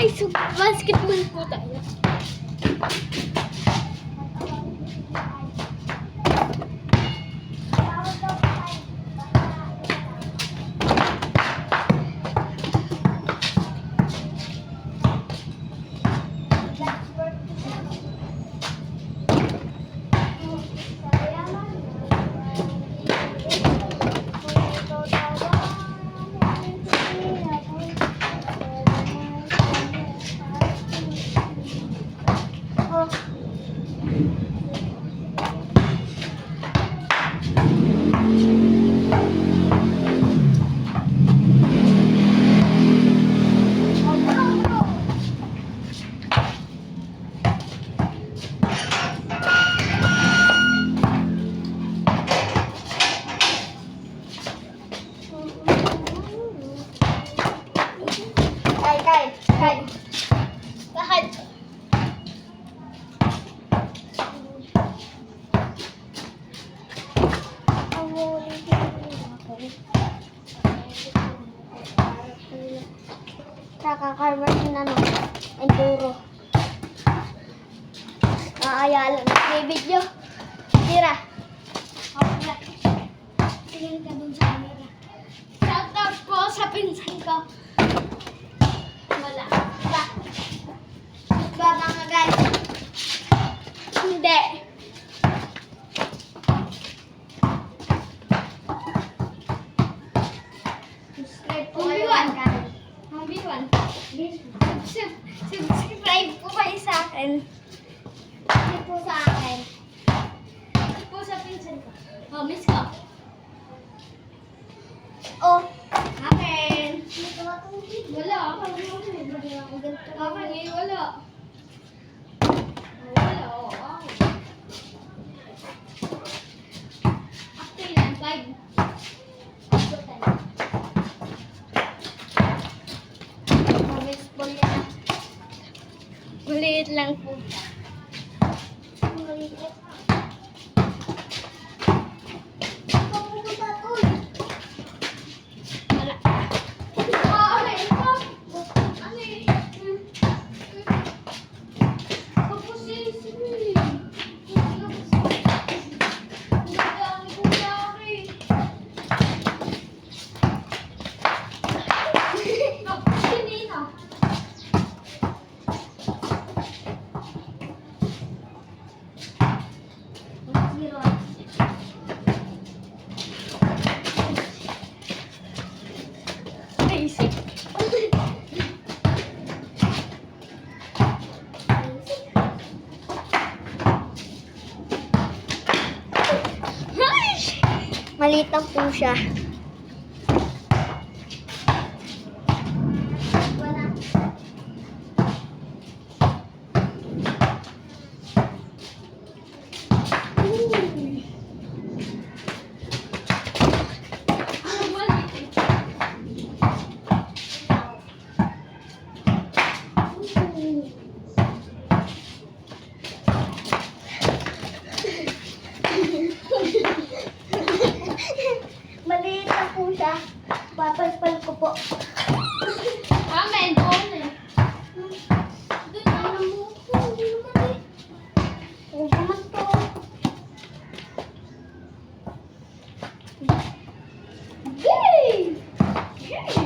Okay, so basketball po tayo. Kain. Bakit? Kakakarbasin na no. Enduro. Ayala na. May video. Tira. Okay. Tingin ka dun sa camera. Shout out po sa pinsan ko. Wala. Ba mga guys? Hindi. Subscribe po kayo. Hangbiwan. Subscribe po kayo sa akin. Hindi po sa akin. Hindi po sa pinsan ko. Oh, miss ko. Oh. Akin. Wala. Akin eh, wala. Wala, oh. After yan, 5. Baseball yan. Maliit lang po. Maliit lang. Maliit lang po siya. Maliit lang po siya. Papalpal ko po. Amen. Doon eh. Doon na mo. Hindi naman eh. Huwag naman to. Yay! Yay!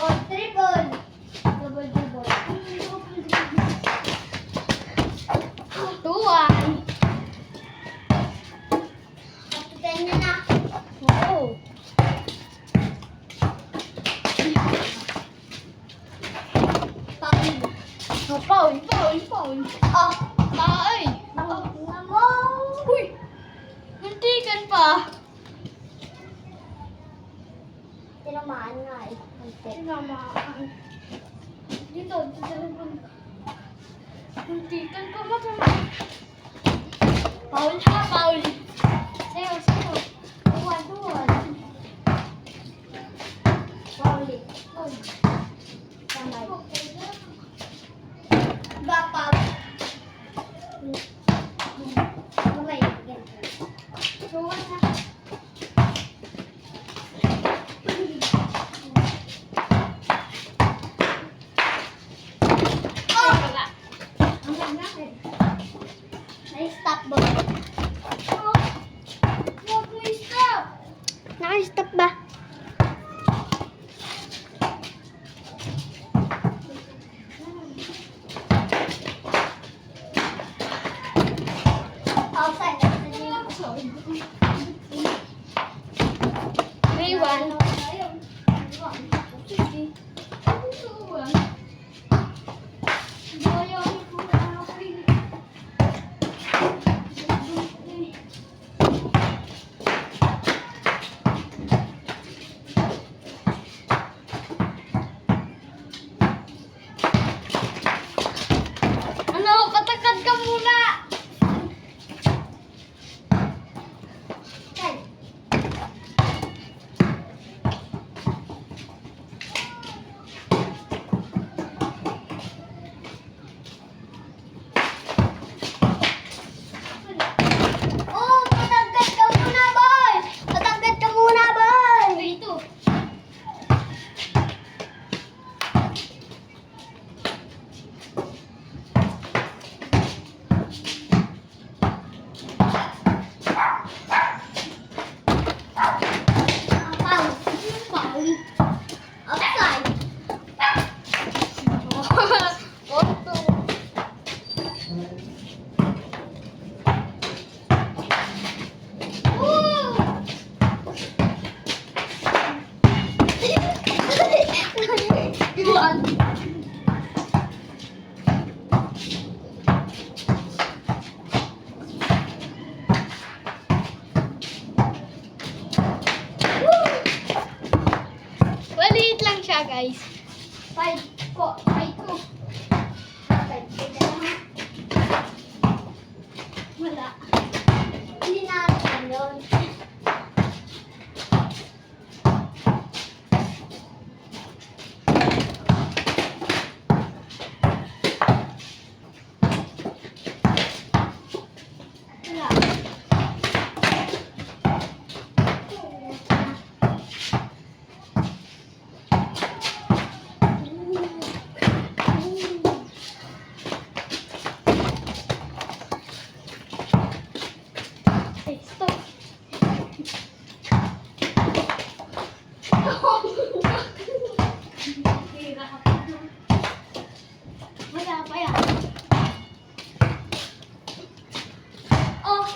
Oh, triple. Double. Tuwan. Kapiten na. Oo. Paul. Ah, ay. Namo. Uy. Muntikan pa. Tinamaan nga eh. Tinamaan. Dito. Muntikan pa ba ito? Paul ha, Paul. Sayo. Tuwan. Paul. Kamay. Bapaw. Kamay. Tuwan na. tumira guys. 5 po. 5 po. 5. Wala. Hindi natin yun. Wala pa yan. Oh.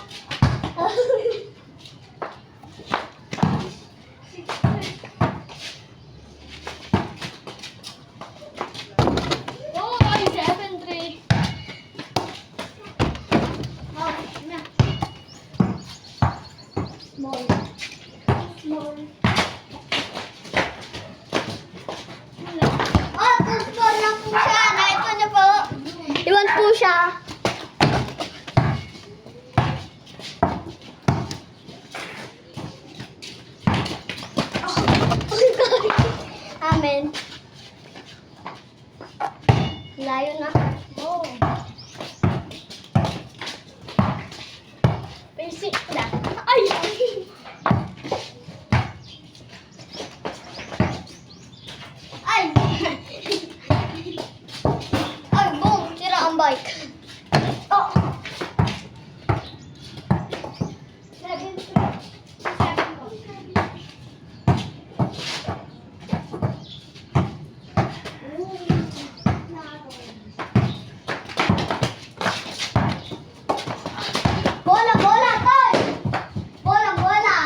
Oh, ay 7-3. Oh, na. Small. Small. Wala. Oh, gusto lang po siya. Nakita niyo po. Iwan po siya. Amen. Layo na. Oh. Basic na. Ay! Ay! Ay, boom! Sira ang bike. Oh! 7-3. Bola, bola, toy! Bola, bola!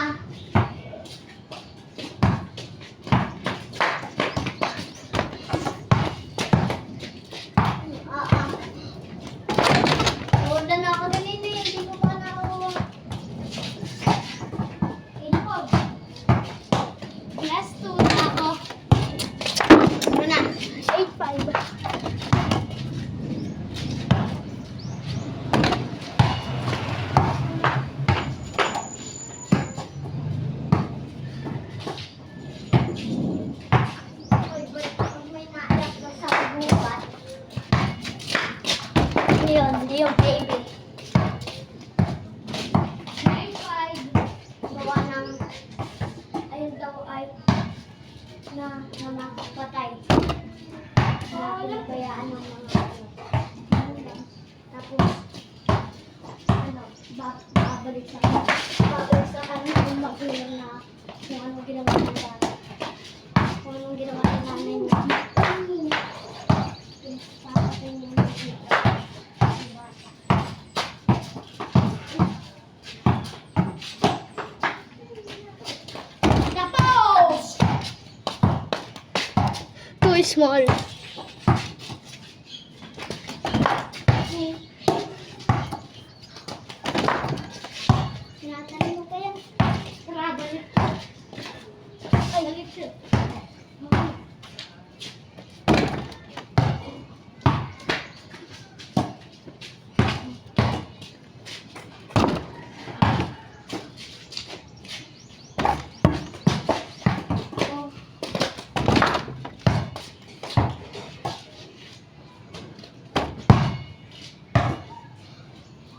Wala na ako kanina, hindi ko pa nakuha. Info. Last 2 na ako. Ano na? 8-5. Uy, pag may naiyak na sa bubat. Yun, yung baby. 9-5. Gawa ng, ayun daw ay, na makapatay. Na pinabayaan ng mga ano. Tapos, ano, babalik sa kanya yung magulang na kung anong ginawa ng dati. Kung anong ginawa ng nanay niya. Papatay niya yung bata. Tapos! Too small. Tinatanong mo pa yan. Tara, balik. Ay, galit siya.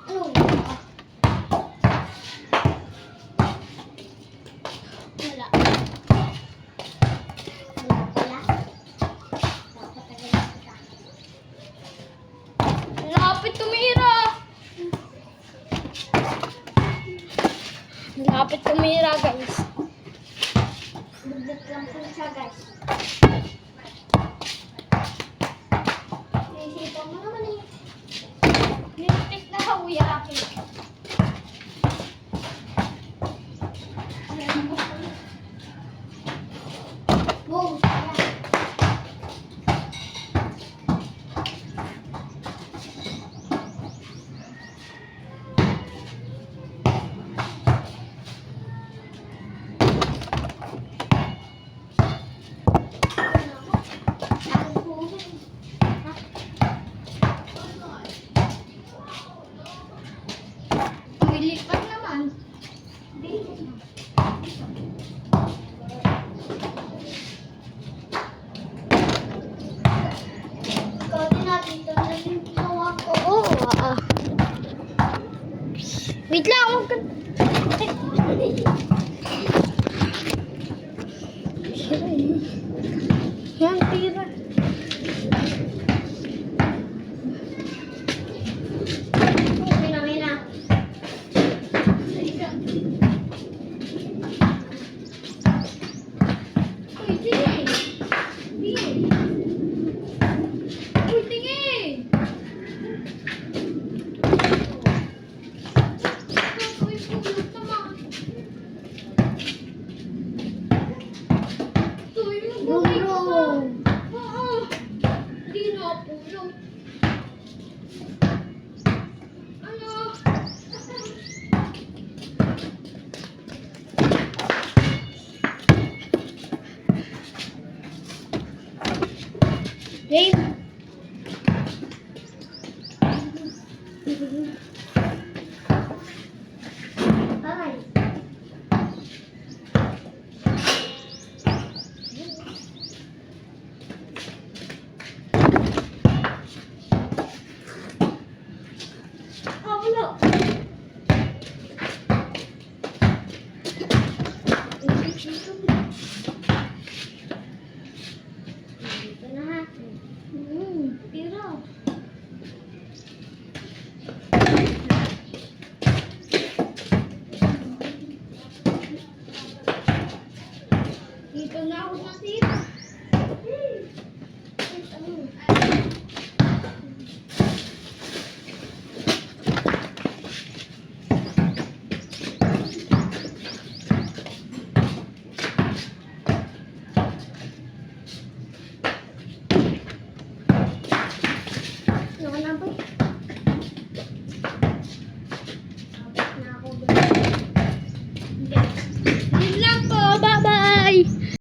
Ano? Wala. Wala pala. Dapat talaga kita. Lapit tumira. Lapit tumira guys. Bugdit lang po siya, guys. Naisipan mo naman eh. Nilipit na hawiyaki. Boom! Ayan. Ano? Lipat naman. Ikaw din natin ito. Naging sawa ko. Oo, Wait lang, huwag ka. Yan, tira. Okay na, may na. Uy, tingin. Tingin. Uy, tingin. Uy, pulot naman. Uy, magbuhay ka ba? Oo. Hindi na pulot. Ano? Game. Ay. Ah, wala. Ito na ha. Tira. Dito na ako natira. Ano?